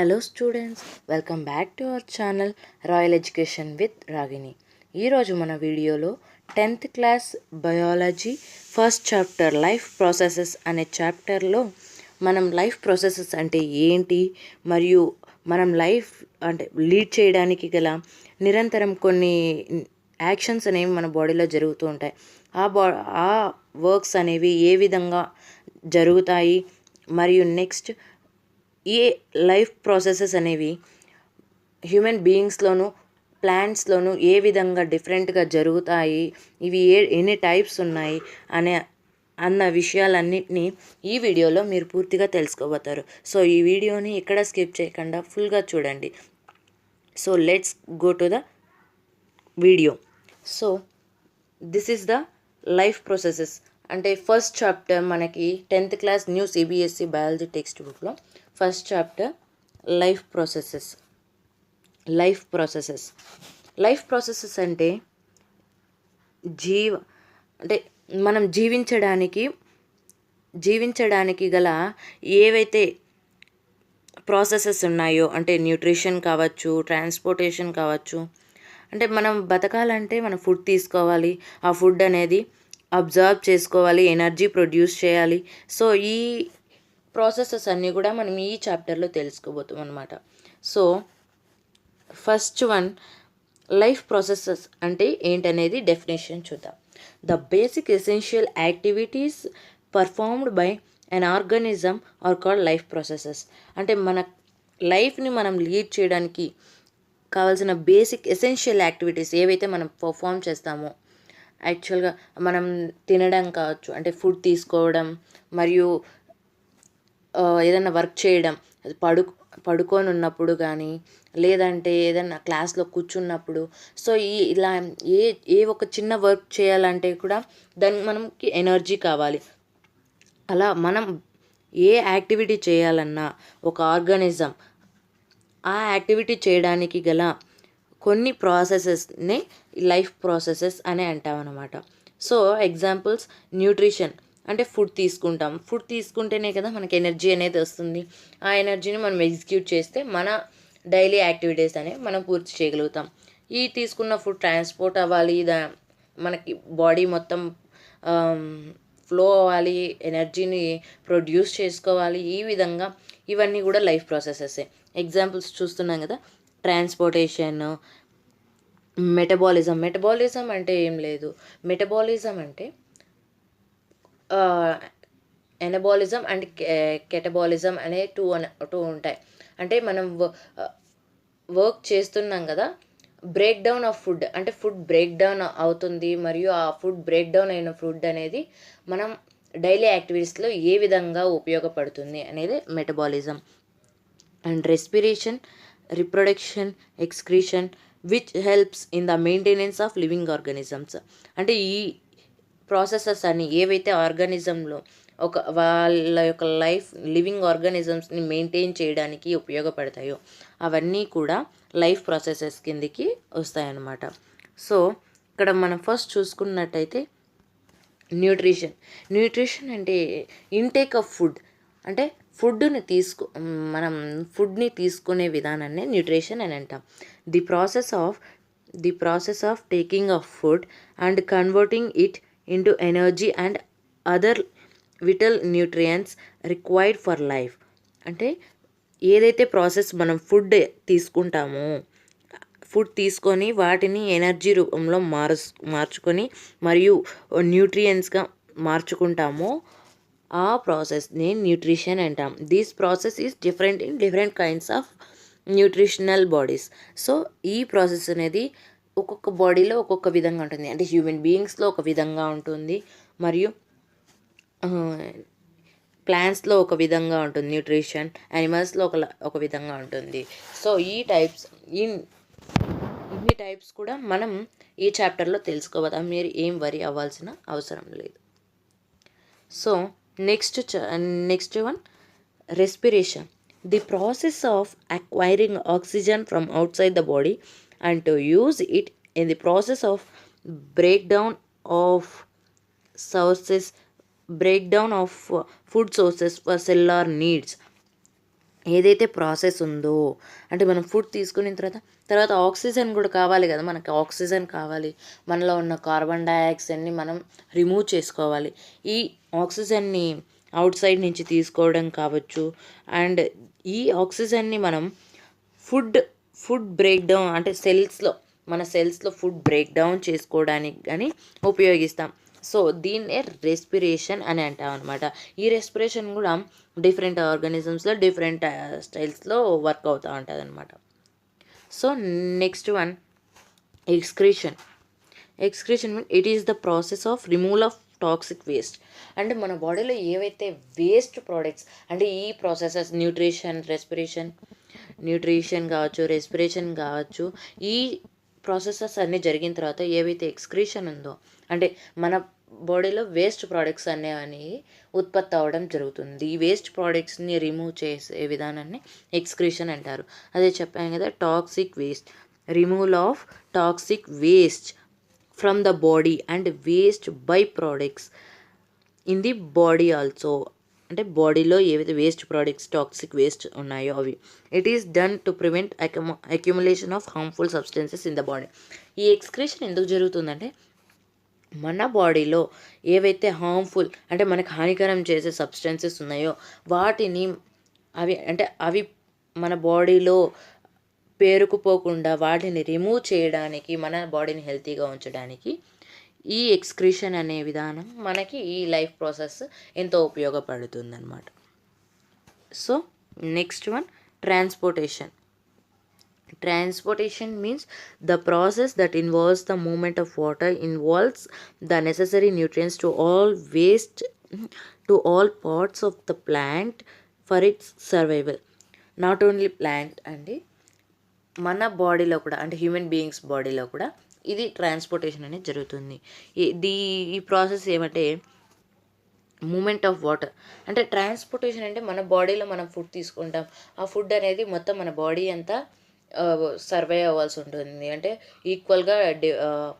Hello students, welcome back to our channel royal education with Ragini. ఈరోజు మన వీడియోలో 10th class biology first chapter life processes అనే చాప్టర్లో మనం లైఫ్ ప్రాసెసెస్ అంటే ఏంటి, మరియు మనం లైఫ్ అంటే లీడ్ చేయడానికి గల నిరంతరం కొన్ని యాక్షన్స్ అనేవి మన బాడీలో జరుగుతూ ఉంటాయి. ఆ వర్క్స్ అనేవి ఏ విధంగా జరుగుతాయి, మరియు నెక్స్ట్ ఈ లైఫ్ ప్రాసెసెస్ అనేవి హ్యూమన్ బీయింగ్స్లోను ప్లాంట్స్లోను ఏ విధంగా డిఫరెంట్గా జరుగుతాయి, ఇవి ఎన్ని టైప్స్ ఉన్నాయి అన్న విషయాలన్నింటినీ ఈ వీడియోలో మీరు పూర్తిగా తెలుసుకోబోతారు. సో ఈ వీడియోని ఎక్కడ స్కిప్ చేయకుండా ఫుల్గా చూడండి. So let's go to the video. So this is the life processes అంటే ఫస్ట్ చాప్టర్ మనకి 10th class new CBSE biology టెక్స్ట్ బుక్లో first chapter life processes. Life processes అంటే అంటే మనం జీవించడానికి గల ఏవైతే ప్రాసెసెస్ ఉన్నాయో, అంటే న్యూట్రిషన్ కావచ్చు, ట్రాన్స్పోర్టేషన్ కావచ్చు. అంటే మనం బతకాలంటే మనం ఫుడ్ తీసుకోవాలి, ఆ ఫుడ్ అనేది అబ్జర్వ్ చేసుకోవాలి, ఎనర్జీ ప్రొడ్యూస్ చేయాలి. సో ఈ ప్రాసెసెస్ అన్నీ కూడా మనం ఈ చాప్టర్లో తెలుసుకోబోతాం అన్నమాట. So first one, life processes అంటే ఏంటనేది డెఫినేషన్ చూద్దాం. The basic essential activities performed by an organism are called life processes. అంటే మన లైఫ్ని మనం లీడ్ చేయడానికి కావాల్సిన బేసిక్ ఎసెన్షియల్ యాక్టివిటీస్ ఏవైతే మనం పర్ఫామ్ చేస్తామో, యాక్చువల్గా మనం తినడం కావచ్చు, అంటే ఫుడ్ తీసుకోవడం, మరియు ఏదైనా వర్క్ చేయడం, పడుకొని ఉన్నప్పుడు కానీ, లేదంటే ఏదైనా క్లాస్లో కూర్చున్నప్పుడు. సో ఇలా ఏ ఒక చిన్న వర్క్ చేయాలంటే కూడా దానికి మనకి ఎనర్జీ కావాలి. అలా మనం ఏ యాక్టివిటీ చేయాలన్నా ఒక ఆర్గానిజం ఆ యాక్టివిటీ చేయడానికి గల కొన్ని ప్రాసెసెస్ని లైఫ్ ప్రాసెసెస్ అని అంటాం అన్నమాట. సో ఎగ్జాంపుల్స్, న్యూట్రిషన్ అంటే ఫుడ్ తీసుకుంటాం. ఫుడ్ తీసుకుంటేనే కదా మనకి ఎనర్జీ అనేది వస్తుంది. ఆ ఎనర్జీని మనం ఎగ్జిక్యూట్ చేస్తే మన డైలీ యాక్టివిటీస్ అనేవి మనం పూర్తి చేయగలుగుతాం. ఈ తీసుకున్న ఫుడ్ ట్రాన్స్పోర్ట్ అవ్వాలి, మనకి బాడీ మొత్తం ఫ్లో అవ్వాలి, ఎనర్జీని ప్రొడ్యూస్ చేసుకోవాలి. ఈ విధంగా ఇవన్నీ కూడా లైఫ్ ప్రాసెసెసే. ఎగ్జాంపుల్స్ చూస్తున్నాం కదా, ట్రాన్స్పోర్టేషన్, మెటబాలిజం అంటే ఏం లేదు. మెటబాలిజం అంటే ఎనబాలిజం అండ్ కెటబాలిజం అనే టూ ఉంటాయి. అంటే మనం వర్క్ చేస్తున్నాం కదా, బ్రేక్ డౌన్ ఆఫ్ ఫుడ్ అంటే ఫుడ్ బ్రేక్ డౌన్ అవుతుంది, మరియు ఆ ఫుడ్ బ్రేక్ డౌన్ అయిన ఫుడ్ అనేది మనం డైలీ యాక్టివిటీస్లో ఏ విధంగా ఉపయోగపడుతుంది అనేది metabolism. And respiration, reproduction, excretion which helps in the maintenance of living organisms. అంటే ఈ ప్రాసెసెస్ అని ఏవైతే ఆర్గానిజంలో వాళ్ళ యొక్క లివింగ్ ఆర్గానిజమ్స్ని మెయింటైన్ చేయడానికి ఉపయోగపడతాయో అవన్నీ కూడా లైఫ్ ప్రాసెసెస్ కిందికి వస్తాయన్నమాట. సో ఇక్కడ మనం ఫస్ట్ చూసుకున్నట్టయితే న్యూట్రిషన్ అంటే ఇంటేక్ ఆఫ్ ఫుడ్. అంటే మనం ఫుడ్ని తీసుకునే విధానాన్ని న్యూట్రిషన్ అని అంటాం. The process of taking of food and converting it into energy and other vital nutrients required for life. అంటే ఏదైతే ప్రాసెస్ మనం ఫుడ్ తీసుకొని వాటిని ఎనర్జీ రూపంలో మార్చుకొని మరియు న్యూట్రియంట్స్గా మార్చుకుంటామో ఆ ప్రాసెస్ని న్యూట్రిషన్ అంటాం. This process is different in different kinds of nutritional bodies. So ఈ ప్రాసెస్ అనేది ఒక్కొక్క బాడీలో ఒక్కొక్క విధంగా ఉంటుంది. అంటే హ్యూమన్ బీయింగ్స్లో ఒక విధంగా ఉంటుంది, మరియు ప్లాంట్స్లో ఒక విధంగా ఉంటుంది న్యూట్రిషన్, యానిమల్స్లో ఒక విధంగా ఉంటుంది. సో ఇన్ని టైప్స్ కూడా మనం ఈ చాప్టర్లో తెలుసుకోవద్దాం. మీరు ఏం వరి అవ్వాల్సిన అవసరం లేదు. So next one, respiration. The process of acquiring oxygen from outside the body and to use it in the process of breakdown of food sources for cellular needs. ఏదైతే ప్రాసెస్ ఉందో, అంటే మనం ఫుడ్ తీసుకున్న తర్వాత ఆక్సిజన్ కూడా కావాలి కదా, మనకి ఆక్సిజన్ కావాలి, మనలో ఉన్న కార్బన్ డైఆక్సైడ్ని మనం రిమూవ్ చేసుకోవాలి. ఈ ఆక్సిజన్ని అవుట్ సైడ్ నుంచి తీసుకోవడం కావచ్చు. అండ్ ఈ ఆక్సిజన్ని మనం ఫుడ్ ఫుడ్ బ్రేక్ డౌన్ అంటే మన సెల్స్లో ఫుడ్ బ్రేక్ డౌన్ చేసుకోవడానికి కానీ ఉపయోగిస్తాం. సో దీన్నే రెస్పిరేషన్ అని అంటాం అనమాట. ఈ రెస్పిరేషన్ కూడా డిఫరెంట్ ఆర్గానిజమ్స్లో డిఫరెంట్ స్టైల్స్లో వర్క్ అవుతూ ఉంటుంది అనమాట. So next one, excretion. Excretion mean it is the process of removal of toxic waste. అంటే మన బాడీలో ఏవైతే వేస్ట్ ప్రోడక్ట్స్, అంటే ఈ ప్రాసెసెస్ న్యూట్రిషన్ కావచ్చు, రెస్పిరేషన్ కావచ్చు, ఈ ప్రాసెసెస్ అన్నీ జరిగిన తర్వాత ఏవైతే ఎక్స్క్రీషన్ ఉందో, అంటే మన బాడీలో వేస్ట్ ప్రోడక్ట్స్ అనేవి ఉత్పత్తి అవ్వడం జరుగుతుంది. ఈ వేస్ట్ ప్రోడక్ట్స్ని రిమూవ్ చేసే విధానాన్ని ఎక్స్క్రీషన్ అంటారు. అదే చెప్పాను కదా, toxic waste, removal of toxic waste from the body and waste by products in the body also. అంటే బాడీలో ఏవైతే వేస్ట్ ప్రోడక్ట్స్, టాక్సిక్ వేస్ట్ ఉన్నాయో అవి. It is done to prevent accumulation of harmful substances in the body. ఈ excretion ఎందుకు జరుగుతుందంటే, మన బాడీలో ఏవైతే హార్మ్ఫుల్ అంటే మనకు హానికరం చేసే సబ్స్టెన్సెస్ ఉన్నాయో వాటిని అవి మన బాడీలో పేరుకుపోకుండా వాటిని రిమూవ్ చేయడానికి, మన బాడీని హెల్తీగా ఉంచడానికి ఈ ఎక్స్క్రీషన్ అనే విధానం మనకి ఈ లైఫ్ ప్రాసెస్ ఎంతో ఉపయోగపడుతుంది అన్నమాట. So next one, transportation. Transportation means the process that involves the movement of water, involves the necessary nutrients to all parts of the plant for its survival. Not only plant అండి, మన బాడీలో కూడా, అంటే human beings బాడీలో కూడా ఇది transportation అనేది జరుగుతుంది. ఈ ప్రాసెస్ ఏమంటే మూమెంట్ ఆఫ్ వాటర్. అంటే ట్రాన్స్పోర్టేషన్ అంటే మన బాడీలో మనం ఫుడ్ తీసుకుంటాం, ఆ ఫుడ్ అనేది మొత్తం మన బాడీ అంతా సర్వైవ్ అవ్వాల్సి ఉంటుంది, అంటే ఈక్వల్గా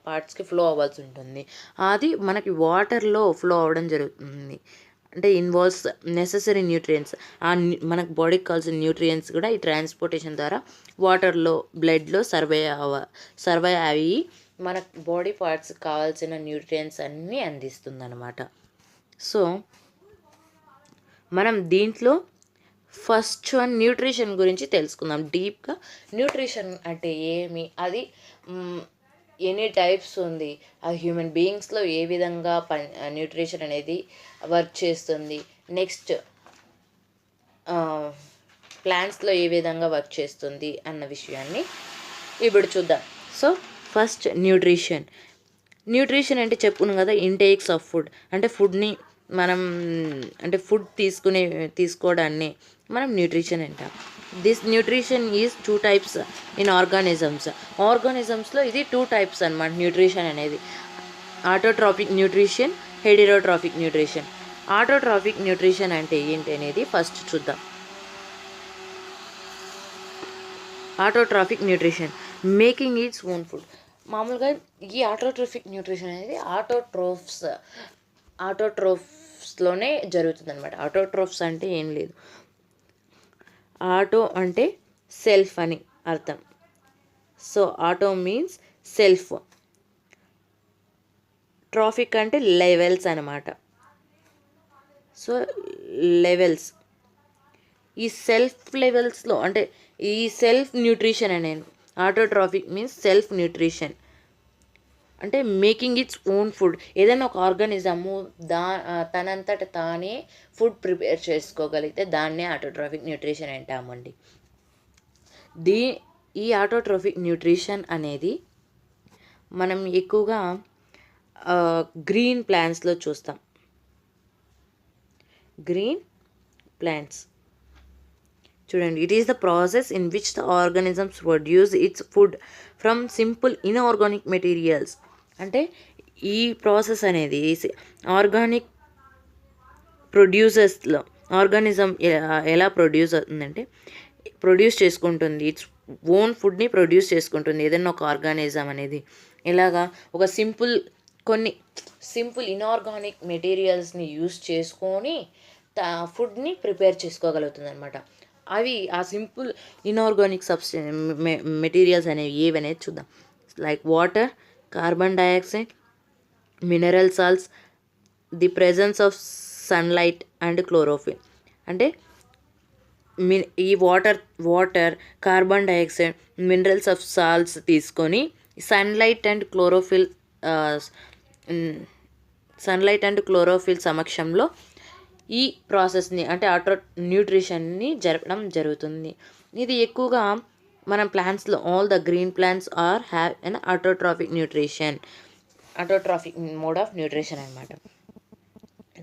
పార్ట్స్కి ఫ్లో అవ్వాల్సి ఉంటుంది. అది మనకి వాటర్లో ఫ్లో అవ్వడం జరుగుతుంది. అంటే ఇన్వాల్వ్స్ నెసెసరీ న్యూట్రియంట్స్, మనకు బాడీకి కావాల్సిన న్యూట్రియంట్స్ కూడా ఈ ట్రాన్స్పోర్టేషన్ ద్వారా వాటర్లో, బ్లడ్లో సర్వైవ్ అయ్యి మన బాడీ పార్ట్స్కి కావాల్సిన న్యూట్రియంట్స్ అన్నీ అందిస్తుంది అన్నమాట. సో మనం దీంట్లో ఫస్ట్ వన్ న్యూట్రిషన్ గురించి తెలుసుకుందాం డీప్గా. న్యూట్రిషన్ అంటే ఏమి, అది ఎన్ని టైప్స్ ఉంది, ఆ హ్యూమన్ బీయింగ్స్లో ఏ విధంగా న్యూట్రిషన్ అనేది వర్క్ చేస్తుంది, నెక్స్ట్ ప్లాంట్స్లో ఏ విధంగా వర్క్ చేస్తుంది అన్న విషయాన్ని ఇప్పుడు చూద్దాం. సో ఫస్ట్ న్యూట్రిషన్ అంటే చెప్పుకున్నాం కదా, ఇంటేక్స్ ఆఫ్ ఫుడ్. అంటే ఫుడ్ని మనం అంటే ఫుడ్ తీసుకోవడాన్ని మనం న్యూట్రిషన్ అంటాం. This nutrition is 2 types in ఆర్గానిజమ్స్లో ఇది 2 types అన్నమాట న్యూట్రిషన్ అనేది. Autotrophic nutrition, heterotrophic nutrition. Autotrophic nutrition అంటే ఏంటి అనేది ఫస్ట్ చూద్దాం. Autotrophic nutrition, making its own food. మామూలుగా ఈ ఆటోట్రాఫిక్ న్యూట్రిషన్ అనేది ఆటోట్రోఫ్స్లోనే జరుగుతుంది అనమాట. ఆటోట్రోఫ్స్ అంటే ఏం లేదు, ఆటో అంటే సెల్ఫ్ అని అర్థం. So auto means self, traffic అంటే లెవెల్స్ అనమాట. సో లెవెల్స్, ఈ సెల్ఫ్ లెవెల్స్లో అంటే ఈ సెల్ఫ్ న్యూట్రిషన్ అనేది ఆటోట్రాఫిక్ మీన్స్ సెల్ఫ్ న్యూట్రిషన్. అంటే మేకింగ్ ఇట్స్ ఓన్ ఫుడ్. ఏదైనా ఒక ఆర్గానిజము తనంతట తానే ఫుడ్ ప్రిపేర్ చేసుకోగలిగితే దాన్నే ఆటోట్రాఫిక్ న్యూట్రిషన్ అంటామండి. ఈ ఆటోట్రాఫిక్ న్యూట్రిషన్ అనేది మనం ఎక్కువగా గ్రీన్ ప్లాంట్స్లో చూస్తాం. గ్రీన్ ప్లాంట్స్ చూడండి, it is the process in which the organisms produce it's food from simple inorganic materials. అంటే ఈ ప్రాసెస్ అనేది ఆర్గానిక్ ప్రొడ్యూసర్స్లో ఆర్గానిజం ఎలా ప్రొడ్యూస్ అవుతుందంటే, ప్రొడ్యూస్ చేసుకుంటుంది, ఇట్స్ ఓన్ ఫుడ్ని ప్రొడ్యూస్ చేసుకుంటుంది ఏదైనా ఒక ఆర్గానిజం అనేది. ఇలాగా ఒక కొన్ని సింపుల్ ఇన్ఆర్గానిక్ మెటీరియల్స్ని యూస్ చేసుకొని ఫుడ్ని ప్రిపేర్ చేసుకోగలుగుతుంది అనమాట. అవి ఆ సింపుల్ ఇన్ఆర్గానిక్ మెటీరియల్స్ అనేవి ఏవనేది చూద్దాం. Like water, carbon dioxide, mineral salts, the presence of sunlight and chlorophyll. అంటే ఈ water, carbon dioxide, minerals of salts తీసుకొని సన్లైట్ అండ్ క్లోరోఫిల్ సమక్షంలో ఈ ప్రాసెస్ని అంటే న్యూట్రిషన్ని జరపడం జరుగుతుంది. ఇది ఎక్కువగా మనం ప్లాంట్స్లో all the green plants have an autotrophic mode of nutrition అనమాట.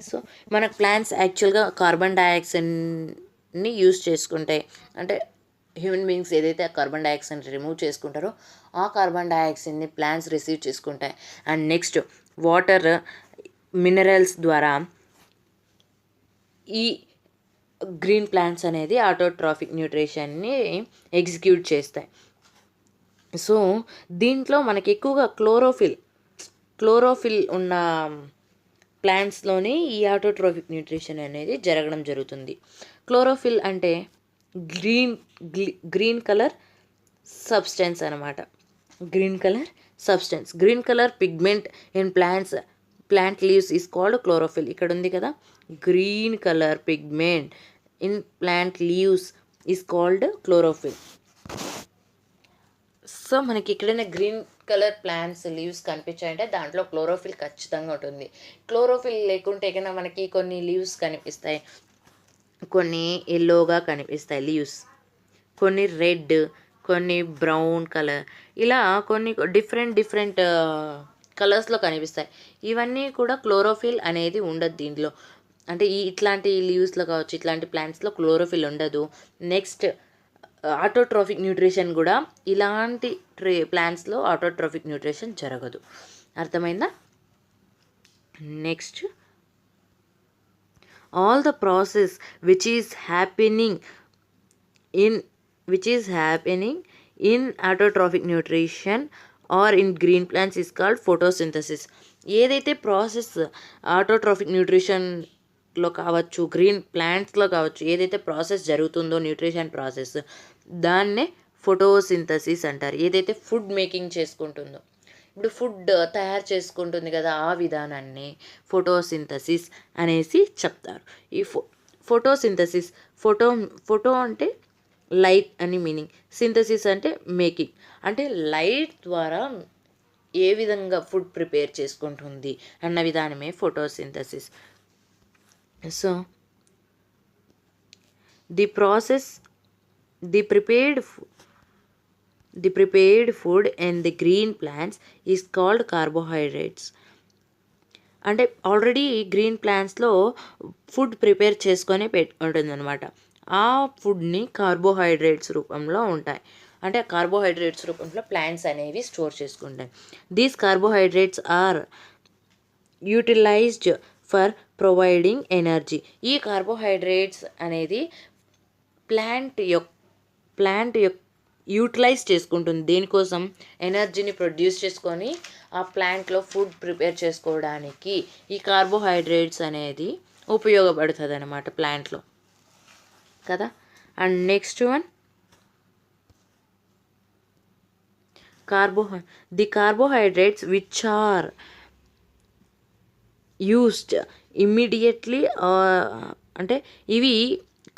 సో మన ప్లాంట్స్ యాక్చువల్గా కార్బన్ డైఆక్సైడ్ని యూజ్ చేసుకుంటాయి. అంటే హ్యూమన్ బీయింగ్స్ ఏదైతే ఆ కార్బన్ డైఆక్సైడ్ రిమూవ్ చేసుకుంటారో ఆ కార్బన్ డైఆక్సైడ్ని ప్లాంట్స్ రిసీవ్ చేసుకుంటాయి. అండ్ నెక్స్ట్ వాటర్, మినరల్స్ ద్వారా ఈ గ్రీన్ ప్లాంట్స్ అనేది ఆటోట్రాఫిక్ న్యూట్రిషన్ని ఎగ్జిక్యూట్ చేస్తాయి. సో దీంట్లో మనకి ఎక్కువగా క్లోరోఫిల్ ఉన్న ప్లాంట్స్లోనే ఈ ఆటోట్రోఫిక్ న్యూట్రిషన్ అనేది జరగడం జరుగుతుంది. క్లోరోఫిల్ అంటే గ్రీన్ కలర్ సబ్స్టెన్స్ అనమాట. Green colour pigment in plant leaves is called chlorophyll. ఇక్కడ ఉంది కదా, green colour pigment in plant leaves is called chlorophyll. So మనకి ఎక్కడైనా గ్రీన్ కలర్ ప్లాంట్స్ లీవ్స్ కనిపించాయంటే దాంట్లో క్లోరోఫిల్ ఖచ్చితంగా ఉంటుంది. క్లోరోఫిల్ లేకుంటే కన్నా మనకి కొన్ని లీవ్స్ కనిపిస్తాయి, కొన్ని ఎల్లోగా కనిపిస్తాయి లీవ్స్, కొన్ని రెడ్, కొన్ని బ్రౌన్ కలర్, ఇలా కొన్ని డిఫరెంట్ కలర్స్లో కనిపిస్తాయి. ఇవన్నీ కూడా క్లోరోఫిల్ అనేది ఉండదు దీంట్లో. అంటే ఇట్లాంటి లీవ్స్లో కావచ్చు, ఇట్లాంటి ప్లాంట్స్లో క్లోరోఫిల్ ఉండదు. నెక్స్ట్ ఆటోట్రోఫిక్ న్యూట్రిషన్ కూడా ఇలాంటి ప్లాంట్స్లో ఆటోట్రోఫిక్ న్యూట్రిషన్ జరగదు. అర్థమైందా? Next, all the process which is happening in autotrophic nutrition are in green plants is called photosynthesis. ఏదైతే ప్రాసెస్ ఆటోట్రోఫిక్ న్యూట్రిషన్లో కావచ్చు, గ్రీన్ ప్లాంట్స్లో కావచ్చు, ఏదైతే ప్రాసెస్ జరుగుతుందో న్యూట్రిషన్ ప్రాసెస్, దాన్నే ఫోటోసింథసిస్ అంటారు. ఏదైతే ఫుడ్ మేకింగ్ చేసుకుంటుందో, ఇప్పుడు ఫుడ్ తయారు చేసుకుంటుంది కదా, ఆ విధానాన్ని ఫోటోసింథసిస్ అనేసి చెప్తారు. ఈ ఫోటోసింథసిస్, ఫోటో అంటే లైట్ అని మీనింగ్, సింథసిస్ అంటే మేకింగ్, అంటే లైట్ ద్వారా ఏ విధంగా ఫుడ్ ప్రిపేర్ చేసుకుంటుంది అన్న విధానమే photosynthesis. So the prepared food in the green plants is called carbohydrates. అంటే ఆల్రెడీ గ్రీన్ ప్లాంట్స్లో ఫుడ్ ప్రిపేర్ చేసుకొని ఉంటుంది అనమాట. ఆ ఫుడ్ని కార్బోహైడ్రేట్స్ రూపంలో ఉంటాయి. అంటే కార్బోహైడ్రేట్స్ రూపంలో ప్లాంట్స్ అనేవి స్టోర్ చేసుకుంటాయి. These carbohydrates are utilized for providing energy. ఈ కార్బోహైడ్రేట్స్ అనేది ప్లాంట్ యూటిలైజ్ చేసుకుంటుంది. దేనికోసం? ఎనర్జీని ప్రొడ్యూస్ చేసుకొని ఆ ప్లాంట్లో ఫుడ్ ప్రిపేర్ చేసుకోవడానికి ఈ కార్బోహైడ్రేట్స్ అనేది ఉపయోగపడుతుంది అన్నమాట ప్లాంట్లో కదా. And next one, the carbohydrates which are used immediately, అంటే ఇవి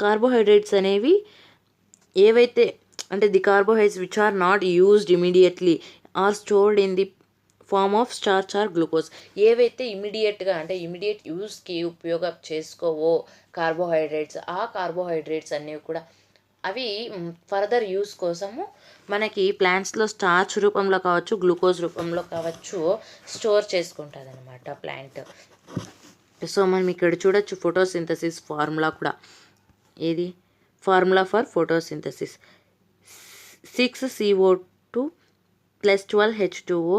కార్బోహైడ్రేట్స్ అనేవి ఏవైతే అంటే the carbohydrates which are not used immediately are stored in the form of starch or glucose. ఏవైతే ఇమీడియట్గా అంటే ఇమీడియట్ యూస్కి ఉపయోగం చేసుకోవో కార్బోహైడ్రేట్స్, ఆ కార్బోహైడ్రేట్స్ అనేవి కూడా అవి ఫర్దర్ యూస్ కోసము మనకి ప్లాంట్స్లో స్టార్చ్ రూపంలో కావచ్చు, గ్లూకోజ్ రూపంలో కావచ్చు స్టోర్ చేసుకుంటుంది అనమాట ప్లాంట్. సో మనం ఇక్కడ చూడొచ్చు ఫోటోసింథసిస్ ఫార్ములా కూడా. ఏది formula for photosynthesis? 6CO2 plus 12H2O.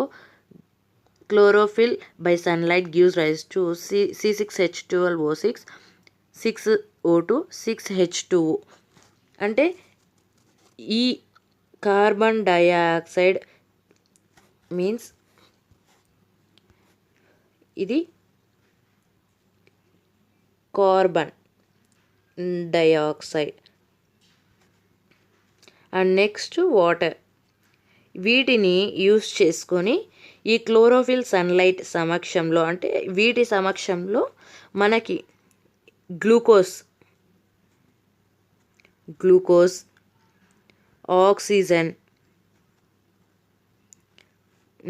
Chlorophyll by sunlight gives rise to C6H12O6, 6O2, 6H2O. అంటే ఈ కార్బన్ డయాక్సైడ్ మీన్స్ ఇది carbon dioxide and next water. వీటిని యూస్ చేసుకొని ఈ క్లోరోఫిల్ సన్లైట్ సమక్షంలో, అంటే వీటి సమక్షంలో మనకి గ్లూకోజ్, ఆక్సిజన్,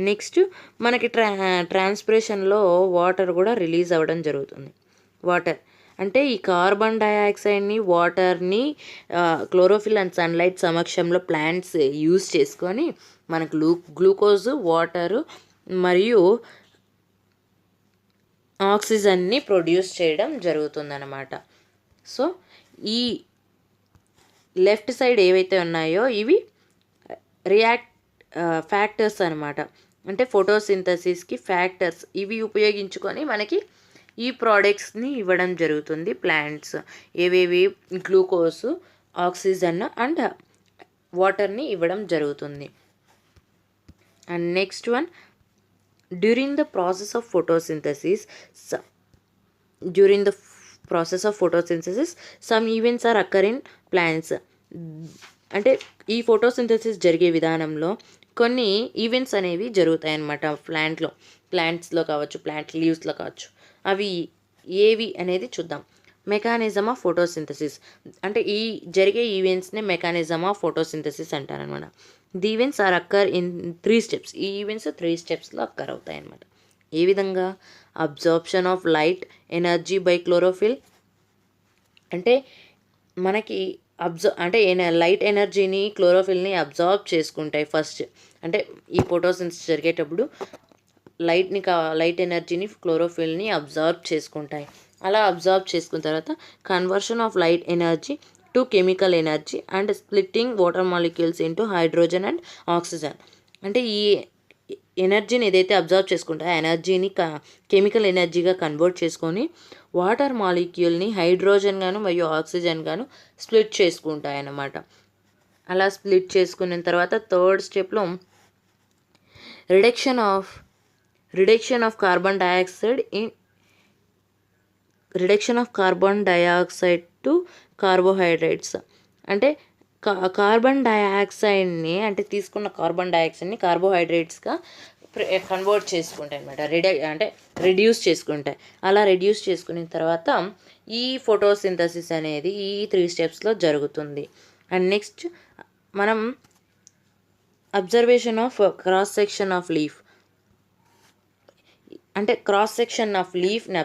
నెక్స్ట్ మనకి ట్రాన్స్పిరేషన్లో వాటర్ కూడా రిలీజ్ అవ్వడం జరుగుతుంది. వాటర్ అంటే ఈ కార్బన్ డైఆక్సైడ్ని, వాటర్ని క్లోరోఫిల్ అండ్ సన్లైట్ సమక్షంలో ప్లాంట్స్ యూజ్ చేసుకొని మనకు గ్లూకోజ్, వాటరు మరియు ఆక్సిజన్ని ప్రొడ్యూస్ చేయడం జరుగుతుందన్నమాట. సో ఈ లెఫ్ట్ సైడ్ ఏవైతే ఉన్నాయో ఇవి ఫ్యాక్టర్స్ అనమాట. అంటే ఫోటోసింథసిస్కి ఫ్యాక్టర్స్ ఇవి ఉపయోగించుకొని మనకి ఈ ప్రోడక్ట్స్ని ఇవ్వడం జరుగుతుంది ప్లాంట్స్. ఏవేవి? గ్లూకోజ్, ఆక్సిజన్ అండ్ వాటర్ని ఇవ్వడం జరుగుతుంది. And next one, during the process of photosynthesis some events are occur in plants. అంటే ఈ ఫోటోసింథసిస్ జరిగే విధానంలో కొన్ని ఈవెంట్స్ అనేవి జరుగుతాయి అన్నమాట ప్లాంట్స్లో కావచ్చు, ప్లాంట్ లీవ్స్లో కావచ్చు. అవి ఏవి అనేది చూద్దాం. మెకానిజం ఆఫ్ ఫోటోసింథసిస్ అంటే ఈ జరిగే ఈవెంట్స్ని మెకానిజం ఆఫ్ ఫోటోసింథసిస్ అంటారనమాట. The events are occur in 3 steps. ఈ ఈవెంట్స్ 3 స్టెప్స్లో అక్కర్ అవుతాయి అన్నమాట. ఏ విధంగా? Absorption of light energy by chlorophyll. అంటే మనకి లైట్ ఎనర్జీని, క్లోరోఫిల్ని అబ్జార్బ్ చేసుకుంటాయి ఫస్ట్. అంటే ఈ ఫోటోసింథసిస్ జరిగేటప్పుడు లైట్ ఎనర్జీని, క్లోరోఫిల్ని అబ్జార్బ్ చేసుకుంటాయి. అలా అబ్జార్బ్ చేసుకున్న తర్వాత conversion of light energy to chemical energy and splitting water molecules into hydrogen and oxygen. అంటే ఈ ఎనర్జీని ఏదైతే అబ్జర్వ్ చేసుకుంటారో ఆ ఎనర్జీని కెమికల్ ఎనర్జీగా కన్వర్ట్ చేసుకొని వాటర్ మాలిక్యూల్ని హైడ్రోజన్ గాను మరియు ఆక్సిజన్ గాను స్ప్లిట్ చేసుకుంటాయి అన్నమాట. అలా స్ప్లిట్ చేసుకున్న తర్వాత థర్డ్ స్టెప్లో reduction of carbon dioxide to carbohydrates. అంటే కార్బన్ డయాక్సైడ్ని, అంటే తీసుకున్న కార్బన్ డయాక్సైడ్ని కార్బోహైడ్రేట్స్గా కన్వర్ట్ చేసుకుంటాయి అనమాట. రెడ్యూస్ చేసుకుంటాయి. అలా రెడ్యూస్ చేసుకున్న తర్వాత ఈ ఫోటోసింథసిస్ అనేది ఈ 3 స్టెప్స్లో జరుగుతుంది. అండ్ నెక్స్ట్ మనం observation of cross section of leaf. అంటే క్రాస్ సెక్షన్ ఆఫ్ లీఫ్ని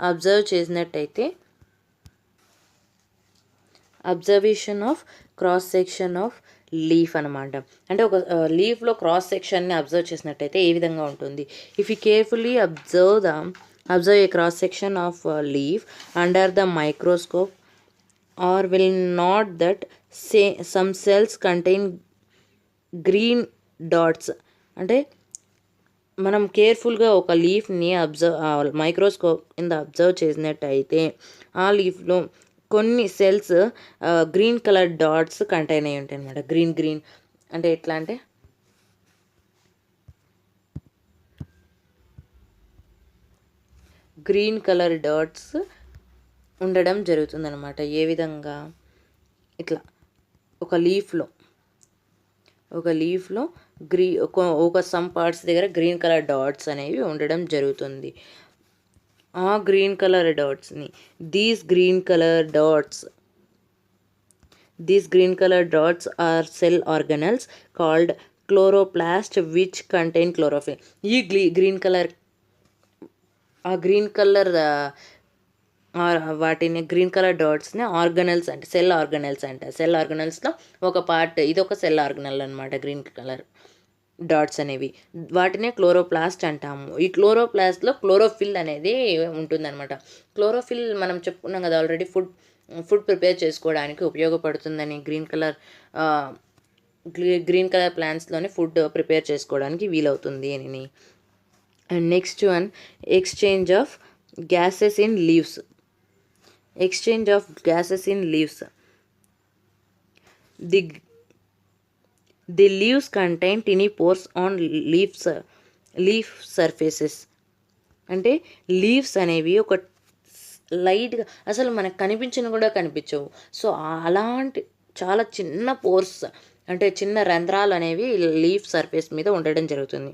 అబ్జర్వ్ చేసినట్టయితే observation of cross section of leaf అనమాట. అంటే ఒక లీఫ్లో క్రాస్ సెక్షన్ని అబ్జర్వ్ చేసినట్టయితే ఏ విధంగా ఉంటుంది? If you carefully observe A cross section of leaf under the microscope or will not that some cells contain green dots. అంటే మనం కేర్ఫుల్గా ఒక లీఫ్ని మైక్రోస్కోప్ కింద అబ్జర్వ్ చేసినట్టయితే ఆ లీఫ్లో కొన్ని cells green colour dots contain అయి ఉంటాయి అన్నమాట. గ్రీన్ అంటే ఎట్లా అంటే గ్రీన్ కలర్ డాట్స్ ఉండడం జరుగుతుందన్నమాట. ఏ విధంగా? ఇట్లా ఒక లీఫ్లో ఒక సమ్ పార్ట్స్ దగ్గర గ్రీన్ కలర్ డాట్స్ అనేవి ఉండడం జరుగుతుంది. ఆ గ్రీన్ కలర్ డాట్స్ని these green colour dots are cell organelles called chloroplast which contain chlorophyll. ఈ గ్రీన్ కలర్ వాటిని గ్రీన్ కలర్ డాట్స్ని ఆర్గనల్స్ అంటే సెల్ ఆర్గనల్స్ అంటారు. సెల్ ఆర్గనల్స్లో ఒక పార్ట్ ఇది ఒక సెల్ ఆర్గనల్ అనమాట. గ్రీన్ కలర్ డాట్స్ అనేవి వాటినే క్లోరోప్లాస్ట్ అంటాము. ఈ క్లోరోప్లాస్ట్లో క్లోరోఫిల్ అనేది ఉంటుందన్నమాట. క్లోరోఫిల్ మనం చెప్పుకున్నాం కదా ఆల్రెడీ, ఫుడ్ ప్రిపేర్ చేసుకోవడానికి ఉపయోగపడుతుందని. గ్రీన్ కలర్ ప్లాంట్స్లోనే ఫుడ్ ప్రిపేర్ చేసుకోవడానికి వీలవుతుంది అని. And next one, exchange of gases in leaves. The leaves contain tiny pores on leaf surfaces. అంటే లీవ్స్ అనేవి ఒక లైట్గా అసలు మనకు కనిపించిన కూడా కనిపించవు. సో అలాంటి చాలా చిన్న పోర్స్ అంటే చిన్న రంధ్రాలు అనేవి లీఫ్ సర్ఫేస్ మీద ఉండడం జరుగుతుంది.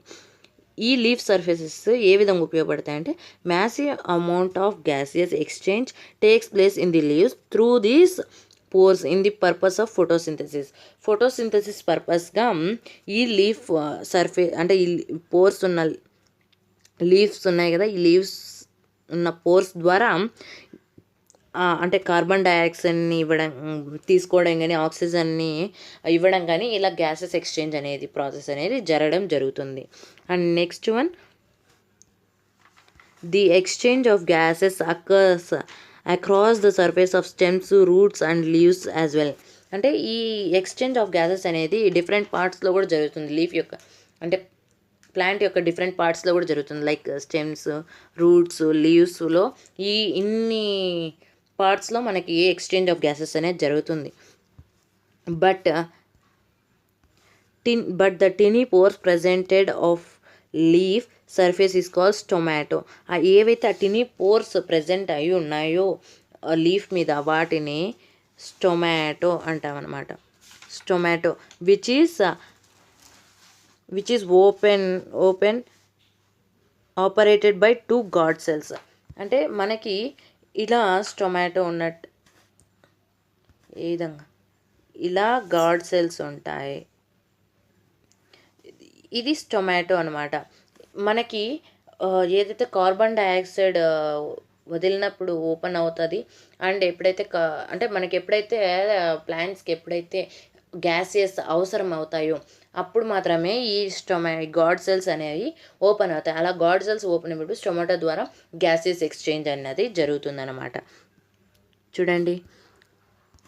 ఈ లీఫ్ సర్ఫేసెస్ ఏ విధంగా ఉపయోగపడతాయంటే massive amount of gaseous exchange takes place in the leaves through these pores in the purpose of photosynthesis పర్పస్గా ఈ లీఫ్ సర్ఫేస్ అంటే ఈ పోర్స్ ఉన్న లీవ్స్ ఉన్నాయి కదా, ఈ లీవ్స్ ఉన్న పోర్స్ ద్వారా అంటే కార్బన్ డైఆక్సైడ్ని ఇవ్వడం తీసుకోవడం కానీ ఆక్సిజన్ని ఇవ్వడం కానీ ఇలా గ్యాసెస్ ఎక్స్చేంజ్ అనేది ప్రాసెస్ అనేది జరగడం జరుగుతుంది. And next one, the exchange of gases occurs across the surface of stems, roots and leaves as well. అంటే ఈ ఎక్స్చేంజ్ ఆఫ్ గ్యాసెస్ అనేది డిఫరెంట్ పార్ట్స్లో కూడా జరుగుతుంది. లీఫ్ యొక్క అంటే ప్లాంట్ యొక్క డిఫరెంట్ పార్ట్స్లో కూడా జరుగుతుంది. లైక్ స్టెమ్స్, రూట్స్, లీవ్స్లో ఈ ఇన్ని పార్ట్స్లో మనకి ఎక్స్చేంజ్ ఆఫ్ గ్యాసెస్ అనేది జరుగుతుంది. But the tiny pores presented of leaf surface is called స్టొమాటో. ఏవైతే ఆ టినీ పోర్స్ ప్రెజెంట్ అయి ఉన్నాయో లీఫ్ మీద వాటిని స్టొమాటో అంటామన్నమాట. Stomata which is open operated by 2 guard cells. అంటే మనకి ఇలా స్టొమాటో ఉన్నట్టు ఏ విధంగా ఇలా గాడ్ సెల్స్ ఉంటాయి. ఇది స్టొమాటో అనమాట. మనకి ఏదైతే కార్బన్ డైఆక్సైడ్ వదిలినప్పుడు ఓపెన్ అవుతుంది. అండ్ ఎప్పుడైతే అంటే మనకి ఎప్పుడైతే ప్లాంట్స్కి ఎప్పుడైతే గ్యాసెస్ అవసరం అవుతాయో అప్పుడు మాత్రమే ఈ గాడ్ సెల్స్ అనేవి ఓపెన్ అవుతాయి. అలా గాడ్ సెల్స్ ఓపెన్ అయినప్పుడు స్టొమాటో ద్వారా గ్యాసెస్ ఎక్స్చేంజ్ అనేది జరుగుతుందన్నమాట. చూడండి,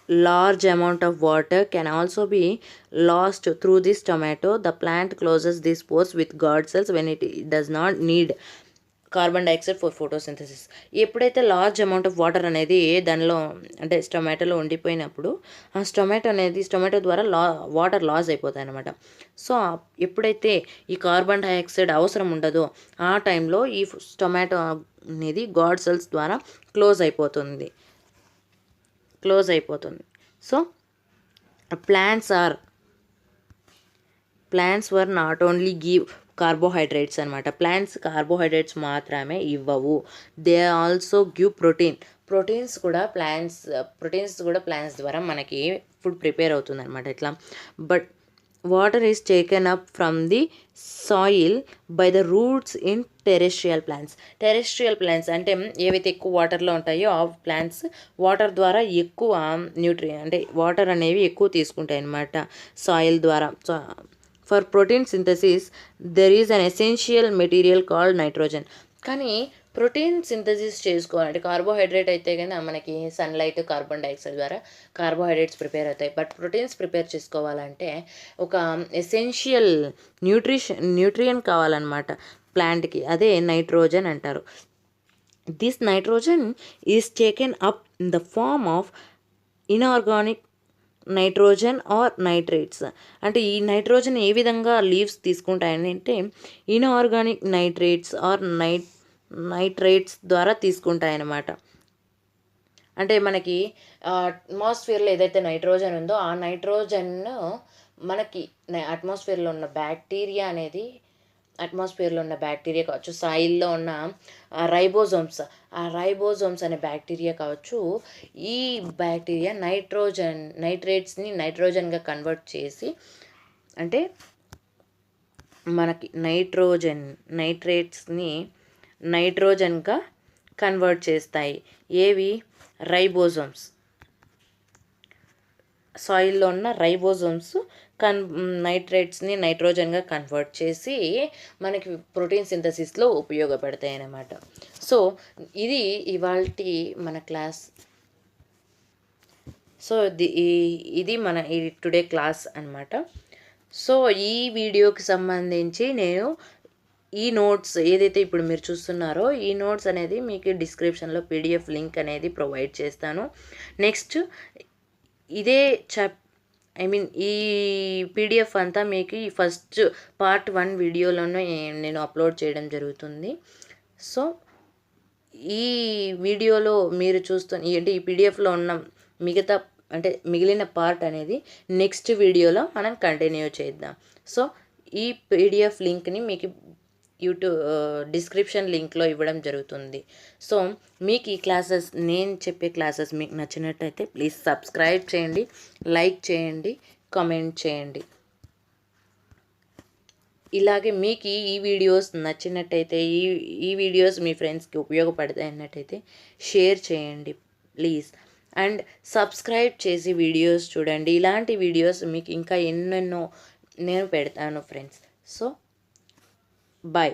large amount of water can also be lost through this tomato. The plant closes these pores with guard cells when it does not need carbon dioxide for photosynthesis. ఎప్పుడైతే large amount of water అనేది దానిలో అంటే టొమాటోలో ఉండిపోయినప్పుడు ఆ tomato ద్వారా water loss అయిపోతాయి అన్నమాట. So ఎప్పుడైతే ఈ కార్బన్ డైఆక్సైడ్ అవసరం ఉండదో ఆ టైంలో ఈ టొమాటో అనేది గాడ్ సెల్స్ ద్వారా క్లోజ్ అయిపోతుంది. So plants were not only give carbohydrates అనమాట. ప్లాంట్స్ కార్బోహైడ్రేట్స్ మాత్రమే ఇవ్వవు, దే ఆల్సో గివ్ ప్రోటీన్స్ కూడా ప్లాంట్స్ ద్వారా మనకి ఫుడ్ ప్రిపేర్ అవుతుంది అనమాట. ఇట్లా but water is taken up from the soil by the roots in terrestrial plants అంటే ఏవైతే ఎక్కువ వాటర్లో ఉంటాయో ఆ ప్లాంట్స్ వాటర్ ద్వారా ఎక్కువ అంటే వాటర్ అనేవి ఎక్కువ తీసుకుంటాయి అన్నమాట సాయిల్ ద్వారా. For protein synthesis there is an essential material called nitrogen. కానీ ప్రోటీన్ సింథసిస్ చేసుకోవాలంటే కార్బోహైడ్రేట్ అయితే కానీ మనకి సన్లైట్, కార్బన్ డైఆక్సైడ్ ద్వారా కార్బోహైడ్రేట్స్ ప్రిపేర్ అవుతాయి. బట్ ప్రోటీన్స్ ప్రిపేర్ చేసుకోవాలంటే ఒక ఎసెన్షియల్ న్యూట్రియన్ కావాలన్నమాట ప్లాంట్కి, అదే నైట్రోజన్ అంటారు. This nitrogen is taken up in the form of inorganic nitrogen or nitrates. అంటే ఈ నైట్రోజన్ ఏ విధంగా లీవ్స్ తీసుకుంటాయని అంటే ఇన్ఆర్గానిక్ నైట్రేట్స్ ఆర్ నైట్రేట్స్ ద్వారా తీసుకుంటాయన్నమాట. అంటే మనకి అట్మాస్ఫియర్లో ఏదైతే నైట్రోజన్ ఉందో ఆ నైట్రోజన్ మనకి అట్మాస్ఫియర్లో ఉన్న బ్యాక్టీరియా కావచ్చు, సాయిల్లో ఉన్న రైబోజోమ్స్ అనే బ్యాక్టీరియా కావచ్చు, ఈ బ్యాక్టీరియా నైట్రేట్స్ని నైట్రోజన్గా కన్వర్ట్ చేసి అంటే మనకి నైట్రేట్స్ని నైట్రోజన్గా కన్వర్ట్ చేస్తాయి. ఏవి? రైబోజోమ్స్. సాయిల్లో ఉన్న రైబోజోమ్స్ నైట్రేట్స్ని నైట్రోజన్గా కన్వర్ట్ చేసి మనకి ప్రోటీన్ సింథసిస్లో ఉపయోగపడతాయి అన్నమాట. సో ఇది ఇవాల్టి మన క్లాస్. సో ఇది మన టుడే క్లాస్ అన్నమాట. సో ఈ వీడియోకి సంబంధించి నేను ఈ నోట్స్ ఏదైతే ఇప్పుడు మీరు చూస్తున్నారో ఈ నోట్స్ అనేది మీకు డిస్క్రిప్షన్లో పీడిఎఫ్ లింక్ అనేది ప్రొవైడ్ చేస్తాను. నెక్స్ట్ ఇదే ఈ పీడిఎఫ్ అంతా మీకు ఈ ఫస్ట్ పార్ట్ 1 వీడియోలోనే నేను అప్లోడ్ చేయడం జరుగుతుంది. సో ఈ వీడియోలో మీరు చూస్తున్న అంటే ఈ పీడిఎఫ్లో ఉన్న మిగతా అంటే మిగిలిన పార్ట్ అనేది నెక్స్ట్ వీడియోలో మనం కంటిన్యూ చేద్దాం. సో ఈ పీడిఎఫ్ లింక్ని మీకు యూట్యూబ్ డిస్క్రిప్షన్ లింక్లో ఇవ్వడం జరుగుతుంది. సో మీకు ఈ క్లాసెస్, నేను చెప్పే క్లాసెస్ మీకు నచ్చినట్టయితే ప్లీజ్ సబ్స్క్రైబ్ చేయండి, లైక్ చేయండి, కామెంట్ చేయండి. ఇలాగే మీకు ఈ వీడియోస్ నచ్చినట్టయితే, ఈ వీడియోస్ మీ ఫ్రెండ్స్కి ఉపయోగపడతాయి అన్నట్టయితే షేర్ చేయండి ప్లీజ్. అండ్ సబ్స్క్రైబ్ చేసి వీడియోస్ చూడండి. ఇలాంటి వీడియోస్ మీకు ఇంకా ఎన్నెన్నో నేను పెడతాను ఫ్రెండ్స్. So bye.